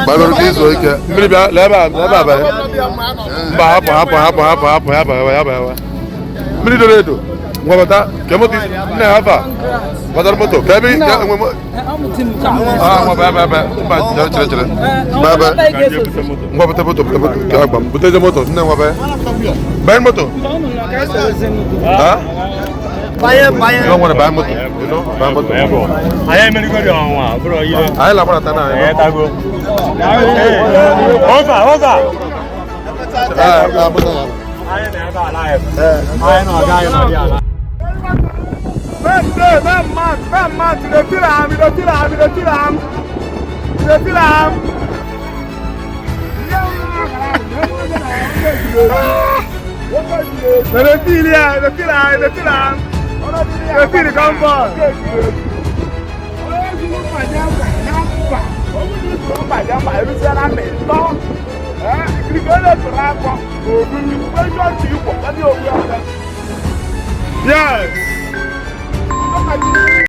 Gbadoro ka izu ike. Mmiri bịa lebe aba. Mba hapụ. Mmiri doro edo. Ngwabata ke moto nne hava. Gbadoro moto ka ebe nwe mo. Mba chere. Ngwabata moto ka agba. Buteze moto nne ngwabe. Ben moto. You don't want to buy motor, you know? Buy motor. I am going to go bro. I like what I go. Over. I know a guy in the Le fil come on. Yes.